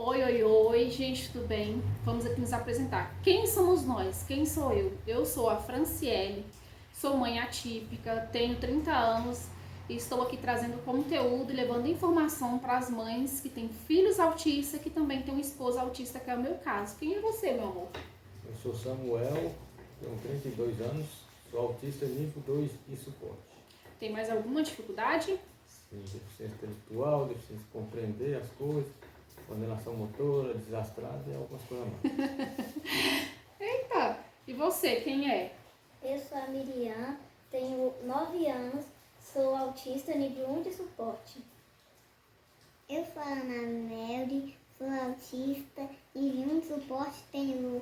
Oi, oi, oi, gente, tudo bem? Vamos aqui nos apresentar. Quem somos nós? Quem sou eu? Eu sou a Franciele, sou mãe atípica, tenho 30 anos e estou aqui trazendo conteúdo e levando informação para as mães que têm filhos autistas, que também têm uma esposa autista, que é o meu caso. Quem é você, meu amor? Eu sou Samuel, tenho 32 anos, sou autista nível 2 de suporte. Tem mais alguma dificuldade? Sim, deficiência intelectual, deficiência de compreender as coisas, coordenação motora, desastrada e algumas coisas mais. Eita! E você, quem é? Eu sou a Miriam, tenho 9 anos, sou autista nível 1 de suporte. Eu sou a Ana Melri, sou autista nível 1 de suporte, tenho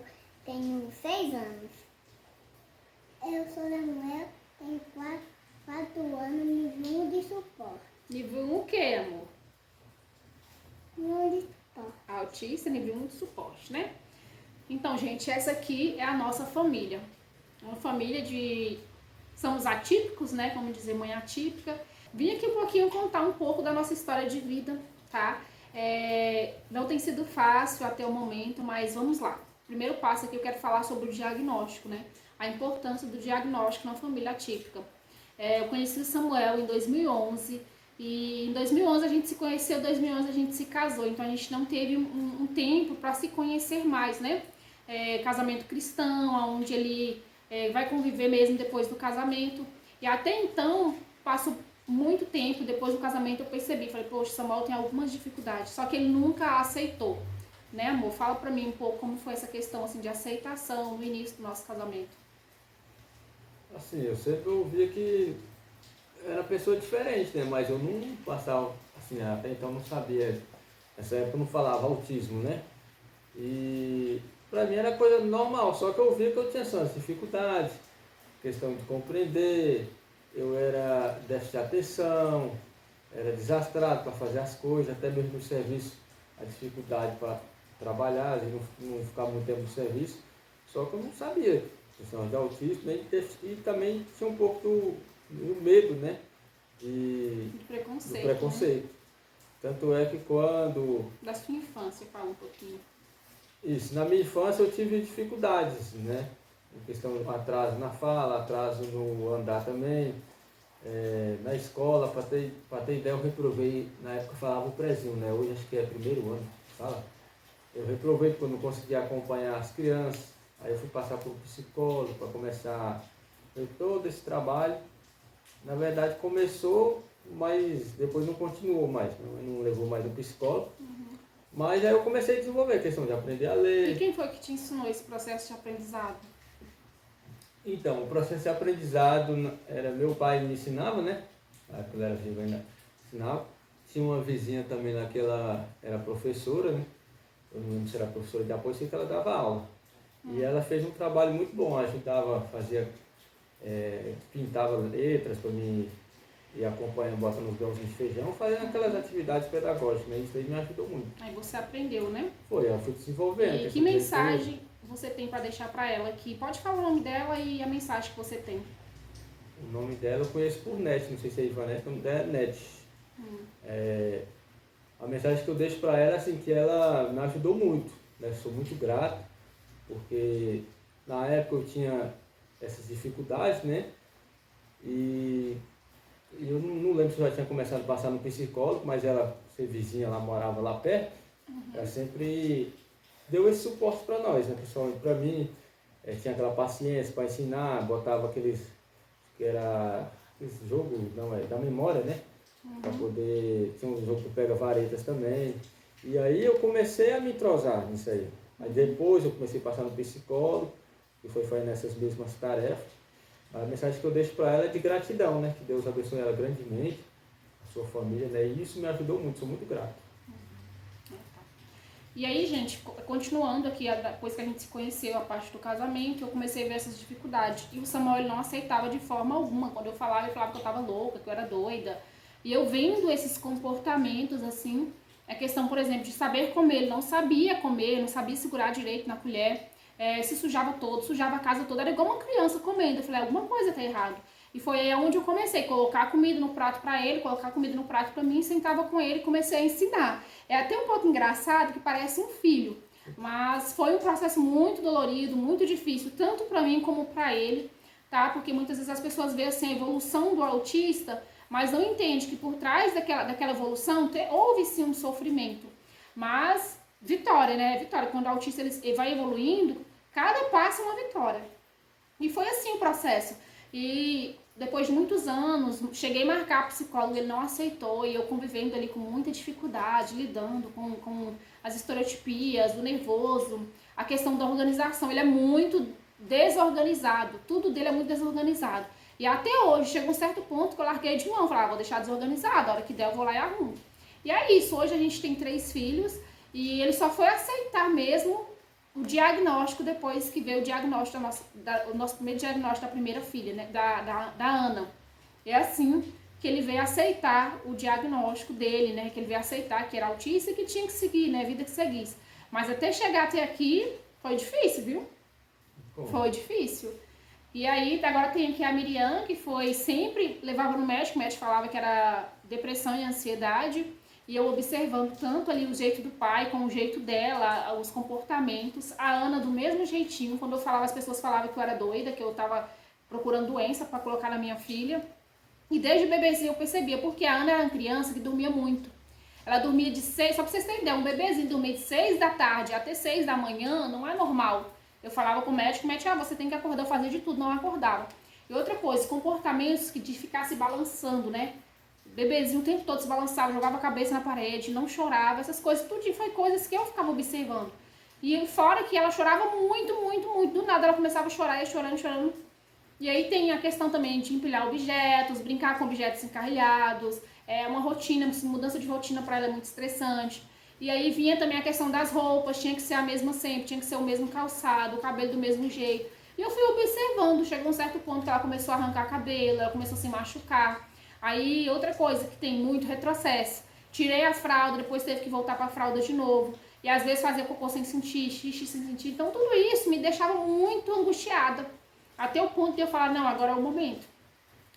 6 anos. Eu sou a Samuel, tenho 4 anos, nível 1 de suporte. Nível 1 o quê, amor? Nível 1 de suporte. Autista, nível 1 de suporte, né? Então, gente, essa aqui é a nossa família. Uma família de... Somos atípicos, né? Vamos dizer, mãe atípica. Vim aqui um pouquinho contar um pouco da nossa história de vida, tá? Não tem sido fácil até o momento, mas vamos lá. Primeiro passo aqui eu quero falar sobre o diagnóstico, né? A importância do diagnóstico na família atípica. Eu conheci o Samuel em 2011 e em 2011 a gente se conheceu, em 2011 a gente se casou, então a gente não teve um tempo para se conhecer mais, né? Casamento cristão, onde ele vai conviver mesmo depois do casamento. E até então, passo muito tempo depois do casamento, eu percebi, falei, poxa, Samuel tem algumas dificuldades, só que ele nunca aceitou, né, amor? Fala pra mim um pouco como foi essa questão, assim, de aceitação no início do nosso casamento. Assim, eu sempre ouvia que era pessoa diferente, né? Mas eu não passava, assim, até então não sabia. Nessa época eu não falava autismo, né? E pra mim era coisa normal, só que eu via que eu tinha essas dificuldades, questão de compreender, eu era déficit de atenção, era desastrado para fazer as coisas, até mesmo no serviço, a dificuldade para trabalhar, não ficar muito tempo no serviço, só que eu não sabia questão de autismo, né? E também tinha um pouco do medo, né? De Do preconceito, preconceito. né? Tanto é que quando... Da sua infância, fala um pouquinho. Isso, na minha infância eu tive dificuldades, né? Em questão de atraso na fala, atraso no andar também. Na escola, para ter ideia, eu reprovei, na época eu falava o prezinho, né? Hoje acho que é primeiro ano, fala. Eu reprovei porque eu não conseguia acompanhar as crianças. Aí eu fui passar por um psicólogo para começar todo esse trabalho. Na verdade começou, mas depois não continuou mais, não levou mais o psicólogo. Mas aí eu comecei a desenvolver a questão de aprender a ler. E quem foi que te ensinou esse processo de aprendizado? Então, o processo de aprendizado era meu pai me ensinava, né? Na época ele era vivo ainda, ensinava. Tinha uma vizinha também lá que ela era professora, né? Eu não lembro se era professora de apoio, sei que ela dava aula. E ela fez um trabalho muito bom, ajudava, fazia, pintava letras para mim ir acompanhando, botando os grãozinhos de feijão, fazendo aquelas atividades pedagógicas, né? Isso aí me ajudou muito. Aí você aprendeu, né? Foi, eu fui desenvolvendo. E que mensagem você tem para deixar para ela aqui? Pode falar o nome dela e a mensagem que você tem. O nome dela eu conheço por Net, não sei se é Ivanete, o nome dela é Net. A mensagem que eu deixo para ela é assim, que ela me ajudou muito, né? Sou muito grato, porque na época eu tinha essas dificuldades, né? E eu não lembro se eu já tinha começado a passar no psicólogo, mas ela, ser vizinha, ela morava lá perto, ela sempre deu esse suporte para nós, né? Principalmente para mim, tinha aquela paciência para ensinar, botava aqueles esse jogo, não é, da memória, né? Para poder, tinha um jogo que pega varetas também. E aí eu comecei a me entrosar nisso aí. Aí depois eu comecei a passar no psicólogo, e foi nessas mesmas tarefas. A mensagem que eu deixo para ela é de gratidão, né? Que Deus abençoe ela grandemente, a sua família, né? E isso me ajudou muito, sou muito grato. E aí, gente, continuando aqui, depois que a gente se conheceu, a parte do casamento, eu comecei a ver essas dificuldades. E o Samuel ele não aceitava de forma alguma. Quando eu falava, ele falava que eu tava louca, que eu era doida. E eu vendo esses comportamentos, assim, a questão, por exemplo, de saber comer. Ele não sabia comer, não sabia segurar direito na colher, se sujava todo, sujava a casa toda. Era igual uma criança comendo. Eu falei, alguma coisa tá errado. E foi aí onde eu comecei a colocar comida no prato para ele, colocar comida no prato para mim, sentava com ele e comecei a ensinar. É até um pouco engraçado que parece um filho, mas foi um processo muito dolorido, muito difícil, tanto para mim como para ele, tá? Porque muitas vezes as pessoas veem assim, a evolução do autista, mas não entende que por trás daquela evolução houve sim um sofrimento. Mas vitória, né? Vitória. Quando o autista ele vai evoluindo, cada passo é uma vitória. E foi assim o processo. E depois de muitos anos, cheguei a marcar psicólogo, ele não aceitou, e eu convivendo ali com muita dificuldade, lidando com as estereotipias, o nervoso, a questão da organização. Ele é muito desorganizado, tudo dele é muito desorganizado. E até hoje, chega um certo ponto que eu larguei de mão, falei, vou deixar desorganizado, a hora que der eu vou lá e arrumo. E é isso, hoje a gente tem 3 filhos, e ele só foi aceitar mesmo o diagnóstico depois que veio o diagnóstico o nosso primeiro diagnóstico da primeira filha, né, da Ana. É assim que ele veio aceitar o diagnóstico dele, né, que ele veio aceitar que era autista e que tinha que seguir, né, vida que seguisse. Mas até chegar até aqui foi difícil, viu? Foi difícil. E aí agora tem aqui a Miriam, que foi sempre, levava no médico, o médico falava que era depressão e ansiedade. E eu observando tanto ali o jeito do pai, com o jeito dela, os comportamentos. A Ana do mesmo jeitinho. Quando eu falava, as pessoas falavam que eu era doida, que eu tava procurando doença para colocar na minha filha. E desde bebezinho eu percebia, porque a Ana era uma criança que dormia muito. Ela dormia de 6, só pra vocês terem ideia, um bebezinho dormir de 6 da tarde até 6 da manhã não é normal. Eu falava com o médico, você tem que acordar, fazer de tudo, não acordava. E outra coisa, comportamentos de ficar se balançando, né? Bebezinho o tempo todo se balançava, jogava a cabeça na parede, não chorava, essas coisas, tudo foi coisas que eu ficava observando. E fora que ela chorava muito, muito, muito, do nada ela começava a chorar, ia chorando, chorando. E aí tem a questão também de empilhar objetos, brincar com objetos encarrilhados, uma rotina, mudança de rotina para ela é muito estressante. E aí vinha também a questão das roupas, tinha que ser a mesma sempre, tinha que ser o mesmo calçado, o cabelo do mesmo jeito. E eu fui observando, chegou um certo ponto que ela começou a arrancar cabelo, ela começou a se machucar. Aí, outra coisa que tem muito retrocesso. Tirei a fralda, depois teve que voltar para a fralda de novo. E às vezes fazia cocô sem sentir, xixi sem sentir. Então, tudo isso me deixava muito angustiada. Até o ponto de eu falar, não, agora é o momento.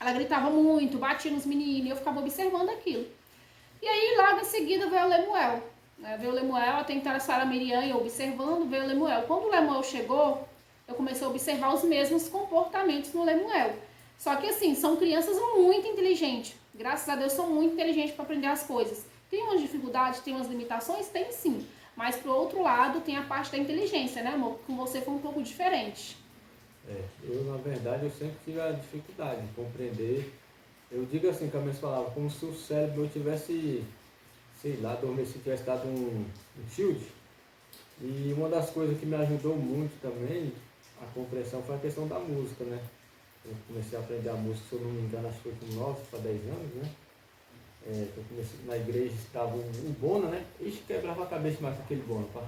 Ela gritava muito, batia nos meninos, e eu ficava observando aquilo. E aí, logo em seguida, veio o Lemuel. Veio o Lemuel, até então era só a Miriam, eu observando, veio o Lemuel. Quando o Lemuel chegou, eu comecei a observar os mesmos comportamentos no Lemuel. Só que assim, são crianças muito inteligentes. Graças a Deus são muito inteligentes para aprender as coisas. Tem umas dificuldades, tem umas limitações? Tem sim. Mas pro outro lado tem a parte da inteligência, né, amor? Com você foi um pouco diferente. Eu na verdade eu sempre tive a dificuldade de compreender. Eu digo assim com as minhas palavras, como se o cérebro tivesse, sei lá, adormecido, tivesse dado um tilt. E uma das coisas que me ajudou muito também, a compreensão, foi a questão da música, né? Eu comecei a aprender a música, se eu não me engano, acho que foi com 9 para 10 anos, né? Eu comecei na igreja, estava o Bona, né? Ixi, quebrava a cabeça mais com aquele Bona, para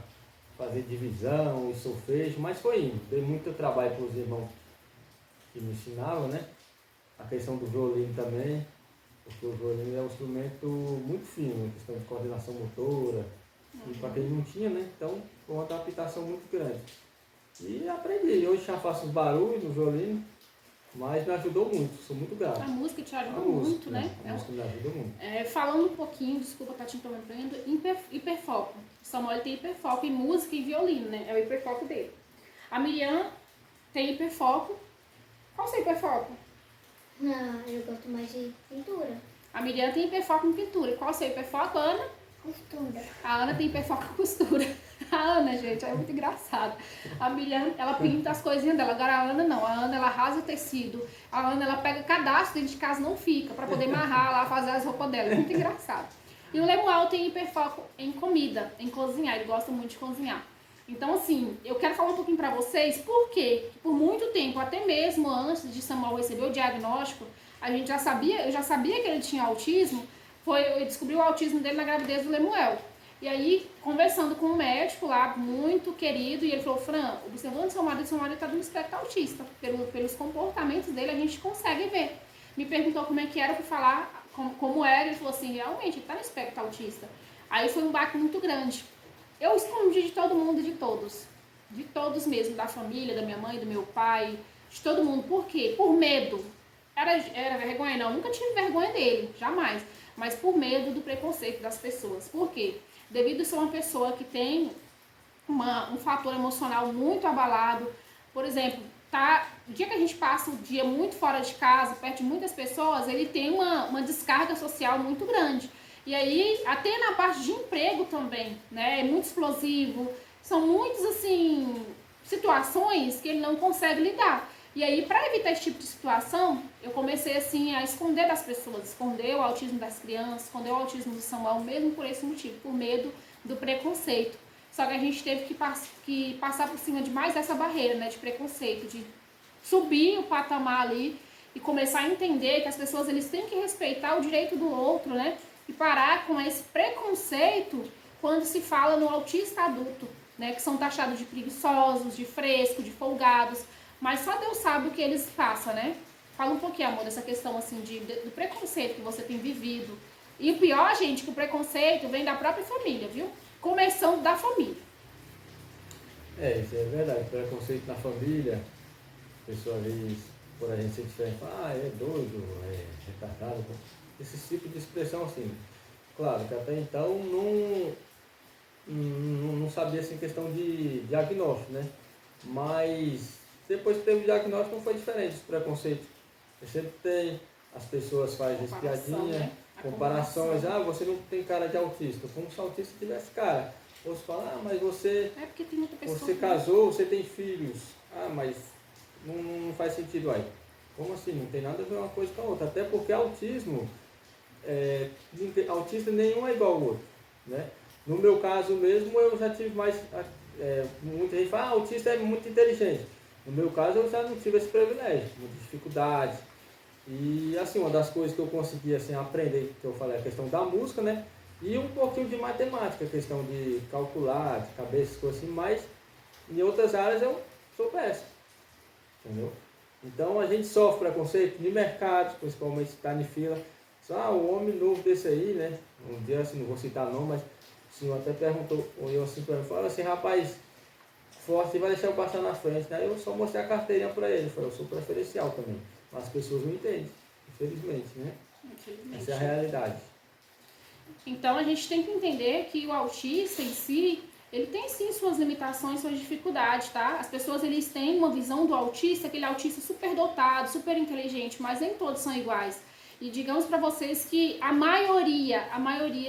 fazer divisão e solfejo, mas foi indo. Dei muito trabalho para os irmãos que me ensinavam, né? A questão do violino também, porque o violino é um instrumento muito fino, né? Questão de coordenação motora, e para quem não tinha, né? Então foi uma adaptação muito grande. E aprendi, hoje já faço os barulhos no violino. Mas me ajudou muito, sou muito grato. A música te ajuda muito, né? A música me ajuda muito. Falando um pouquinho, desculpa estar te interrompendo, hiperfoco. O Samuel tem hiperfoco em música e violino, né? É o hiperfoco dele. A Miriam tem hiperfoco. Qual é o seu hiperfoco? Eu gosto mais de pintura. A Miriam tem hiperfoco em pintura. E qual é o seu hiperfoco, Ana? Costura. A Ana tem hiperfoco em costura. A Ana, gente, é muito engraçado. A Miriam, ela pinta as coisinhas dela. Agora a Ana não. A Ana, ela rasga o tecido. A Ana, ela pega cadastro dentro de casa, não fica, pra poder amarrar lá, fazer as roupas dela. É muito engraçado. E o Lemuel tem hiperfoco em comida, em cozinhar. Ele gosta muito de cozinhar. Então, assim, eu quero falar um pouquinho pra vocês por quê? Por muito tempo, até mesmo antes de Samuel receber o diagnóstico, eu já sabia que ele tinha autismo. Eu descobri o autismo dele na gravidez do Lemuel. E aí, conversando com um médico lá, muito querido, e ele falou, Fran, observando seu marido está no espectro autista. Pelos comportamentos dele, a gente consegue ver. Me perguntou como é que era, eu fui falar como era, ele falou assim, realmente, ele está no espectro autista. Aí foi um baque muito grande. Eu escondi de todo mundo e de todos mesmo, da família, da minha mãe, do meu pai, de todo mundo. Por quê? Por medo. era vergonha? Não, nunca tive vergonha dele, jamais. Mas por medo do preconceito das pessoas. Por quê? Devido a ser uma pessoa que tem um fator emocional muito abalado, por exemplo, o dia que a gente passa o dia muito fora de casa, perto de muitas pessoas, ele tem uma descarga social muito grande. E aí, até na parte de emprego também, né? É muito explosivo. São muitas, assim, situações que ele não consegue lidar. E aí, para evitar esse tipo de situação, eu comecei, assim, a esconder das pessoas. Esconder o autismo das crianças, esconder o autismo do Samuel, mesmo por esse motivo, por medo do preconceito. Só que a gente teve que passar por cima de mais essa barreira, né? De preconceito, de subir o patamar ali e começar a entender que as pessoas eles têm que respeitar o direito do outro, né? E parar com esse preconceito quando se fala no autista adulto, né? Que são taxados de preguiçosos, de fresco, de folgados, mas só Deus sabe o que eles passam, né? Fala um pouquinho, amor, dessa questão assim do preconceito que você tem vivido. E o pior, gente, que o preconceito vem da própria família, viu? Começando da família. Isso é verdade. Preconceito na família, a pessoa às vezes, por a gente ser diferente, fala, é doido, é retardado. Esse tipo de expressão assim. Claro que até então não sabia assim questão de diagnóstico, né? Mas depois que teve o diagnóstico não foi diferente esse preconceito. Sempre tem, as pessoas fazem espiadinha, Né? comparações, você não tem cara de autista, como se o autista tivesse cara. Ou se fala, mas você, porque tem outra pessoa você casou, você tem filhos, mas não faz sentido aí. Como assim? Não tem nada a ver uma coisa com a outra, até porque autismo, autista nenhum é igual ao outro, né? No meu caso mesmo, eu já tive mais, muita gente fala, autista é muito inteligente. No meu caso, eu já não tive esse privilégio, muita dificuldade. E assim, uma das coisas que eu consegui assim, aprender, que eu falei, a questão da música, né? E um pouquinho de matemática, a questão de calcular, de cabeça, coisas assim, mas em outras áreas eu sou péssimo, entendeu? Então a gente sofre preconceito de mercado, principalmente se está em fila. Só um homem novo desse aí, né? Um dia assim, não vou citar não, mas o senhor até perguntou, olhou assim para mim, falou assim, rapaz, forte vai deixar eu passar na frente, né? Eu só mostrei a carteirinha para ele, falei, eu sou preferencial também. Mas as pessoas não entendem, infelizmente, né? Infelizmente. Essa é a realidade. Então a gente tem que entender que o autista em si, ele tem sim suas limitações, suas dificuldades, tá? As pessoas eles têm uma visão do autista, aquele autista super dotado, super inteligente, mas nem todos são iguais. E digamos para vocês que a maioria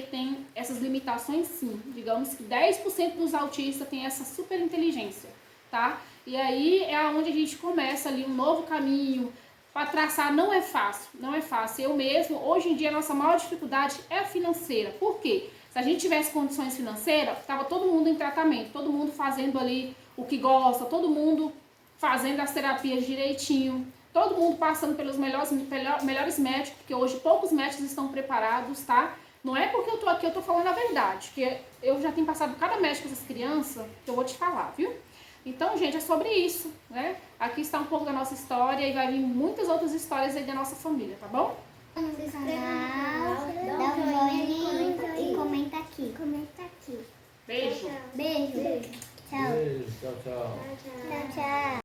tem essas limitações sim. Digamos que 10% dos autistas tem essa super inteligência, tá? E aí é onde a gente começa ali um novo caminho para traçar. Não é fácil, não é fácil. Eu mesmo, hoje em dia, a nossa maior dificuldade é a financeira. Por quê? Se a gente tivesse condições financeiras, estava todo mundo em tratamento, todo mundo fazendo ali o que gosta, todo mundo fazendo as terapias direitinho, todo mundo passando pelos melhores médicos, porque hoje poucos médicos estão preparados, tá? Não é porque eu tô aqui, eu tô falando a verdade, porque eu já tenho passado cada médico com essas crianças, que eu vou te falar, viu? Então, gente, é sobre isso, né? Aqui está um pouco da nossa história e vai vir muitas outras histórias aí da nossa família, tá bom? Se inscreva